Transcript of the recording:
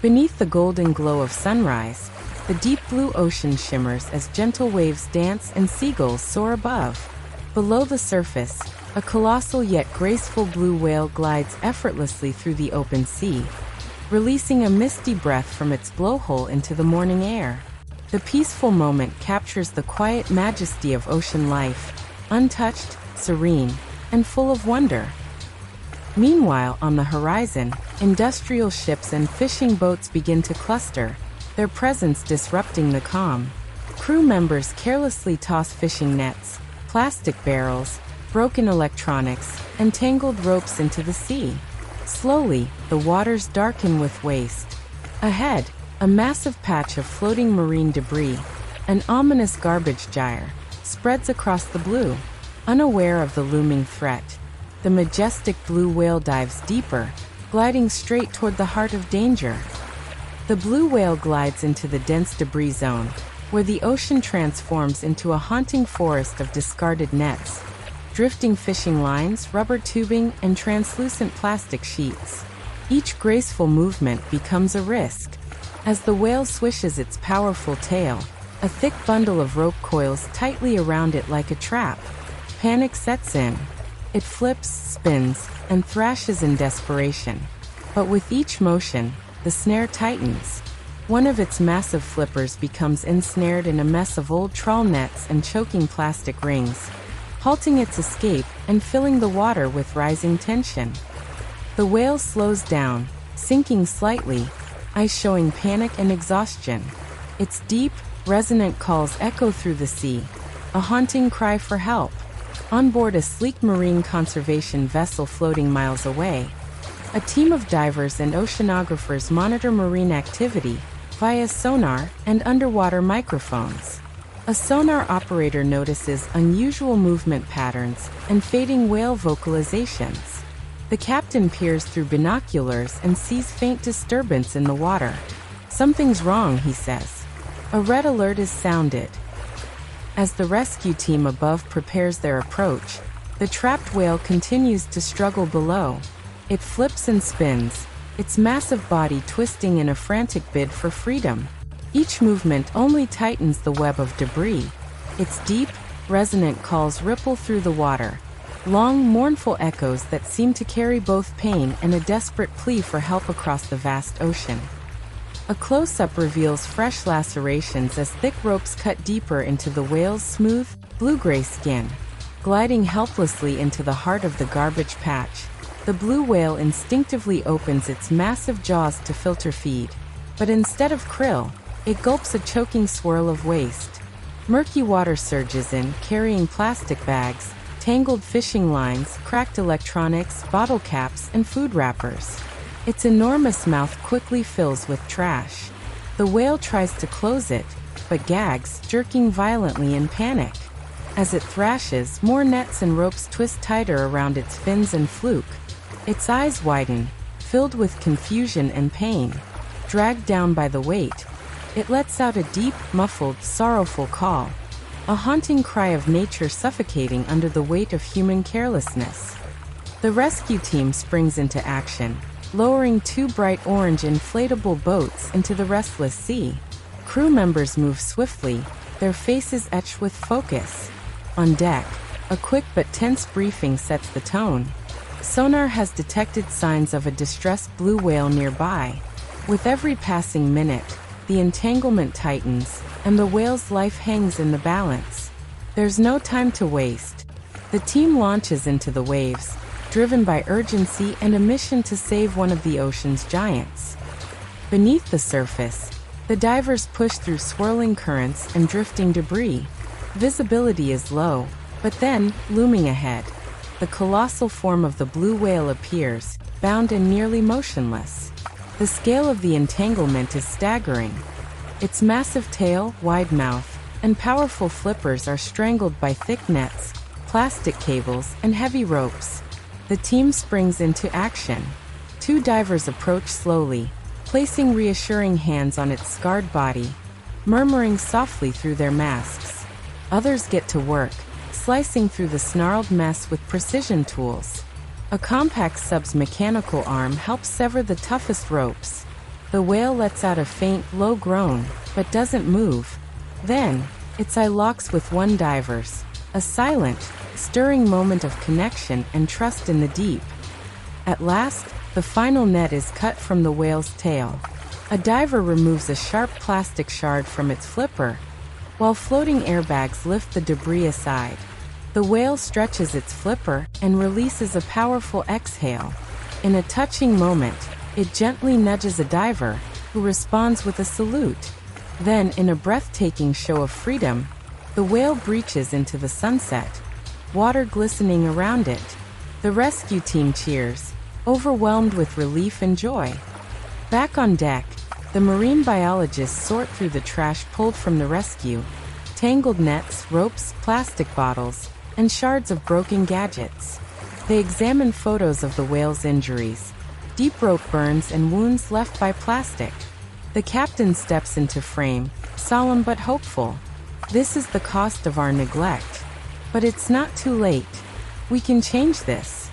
Beneath the golden glow of sunrise, the deep blue ocean shimmers as gentle waves dance and seagulls soar above. Below the surface, a colossal yet graceful blue whale glides effortlessly through the open sea, releasing a misty breath from its blowhole into the morning air. The peaceful moment captures the quiet majesty of ocean life, untouched, serene, and full of wonder. Meanwhile, on the horizon, industrial ships and fishing boats begin to cluster, their presence disrupting the calm. Crew members carelessly toss fishing nets, plastic barrels, broken electronics, and tangled ropes into the sea. Slowly, the waters darken with waste. Ahead, a massive patch of floating marine debris, an ominous garbage gyre, spreads across the blue. Unaware of the looming threat, the majestic blue whale dives deeper, gliding straight toward the heart of danger. The blue whale glides into the dense debris zone, where the ocean transforms into a haunting forest of discarded nets, drifting fishing lines, rubber tubing, and translucent plastic sheets. Each graceful movement becomes a risk. As the whale swishes its powerful tail, a thick bundle of rope coils tightly around it like a trap. Panic sets in. It flips, spins, and thrashes in desperation. But with each motion, the snare tightens. One of its massive flippers becomes ensnared in a mess of old trawl nets and choking plastic rings, halting its escape and filling the water with rising tension. The whale slows down, sinking slightly, eyes showing panic and exhaustion. Its deep, resonant calls echo through the sea, a haunting cry for help. On board a sleek marine conservation vessel floating miles away, a team of divers and oceanographers monitor marine activity via sonar and underwater microphones. A sonar operator notices unusual movement patterns and fading whale vocalizations. The captain peers through binoculars and sees faint disturbance in the water. "Something's wrong," he says. A red alert is sounded. As the rescue team above prepares their approach, the trapped whale continues to struggle below. It flips and spins, its massive body twisting in a frantic bid for freedom. Each movement only tightens the web of debris. Its deep, resonant calls ripple through the water, long, mournful echoes that seem to carry both pain and a desperate plea for help across the vast ocean. A close-up reveals fresh lacerations as thick ropes cut deeper into the whale's smooth, blue-gray skin. Gliding helplessly into the heart of the garbage patch, the blue whale instinctively opens its massive jaws to filter feed. But instead of krill, it gulps a choking swirl of waste. Murky water surges in, carrying plastic bags, tangled fishing lines, cracked electronics, bottle caps, and food wrappers. Its enormous mouth quickly fills with trash. The whale tries to close it, but gags, jerking violently in panic. As it thrashes, more nets and ropes twist tighter around its fins and fluke. Its eyes widen, filled with confusion and pain. Dragged down by the weight, it lets out a deep, muffled, sorrowful call. A haunting cry of nature suffocating under the weight of human carelessness. The rescue team springs into action, lowering two bright orange inflatable boats into the restless sea. Crew members move swiftly, their faces etched with focus. On deck, a quick but tense briefing sets the tone. Sonar has detected signs of a distressed blue whale nearby. With every passing minute, the entanglement tightens, and the whale's life hangs in the balance. There's no time to waste. The team launches into the waves, driven by urgency and a mission to save one of the ocean's giants. Beneath the surface, the divers push through swirling currents and drifting debris. Visibility is low, but then, looming ahead, the colossal form of the blue whale appears, bound and nearly motionless. The scale of the entanglement is staggering. Its massive tail, wide mouth, and powerful flippers are strangled by thick nets, plastic cables, and heavy ropes. The team springs into action. Two divers approach slowly, placing reassuring hands on its scarred body, murmuring softly through their masks. Others get to work, slicing through the snarled mess with precision tools. A compact sub's mechanical arm helps sever the toughest ropes. The whale lets out a faint, low groan, but doesn't move. Then, its eye locks with one diver's. A silent, stirring moment of connection and trust in the deep. At last, the final net is cut from the whale's tail. A diver removes a sharp plastic shard from its flipper, while floating airbags lift the debris aside. The whale stretches its flipper and releases a powerful exhale. In a touching moment, it gently nudges a diver, who responds with a salute. Then, in a breathtaking show of freedom, the whale breaches into the sunset, water glistening around it. The rescue team cheers, overwhelmed with relief and joy. Back on deck, the marine biologists sort through the trash pulled from the rescue: tangled nets, ropes, plastic bottles, and shards of broken gadgets. They examine photos of the whale's injuries, deep rope burns and wounds left by plastic. The captain steps into frame, solemn but hopeful. This is the cost of our neglect. But it's not too late. We can change this.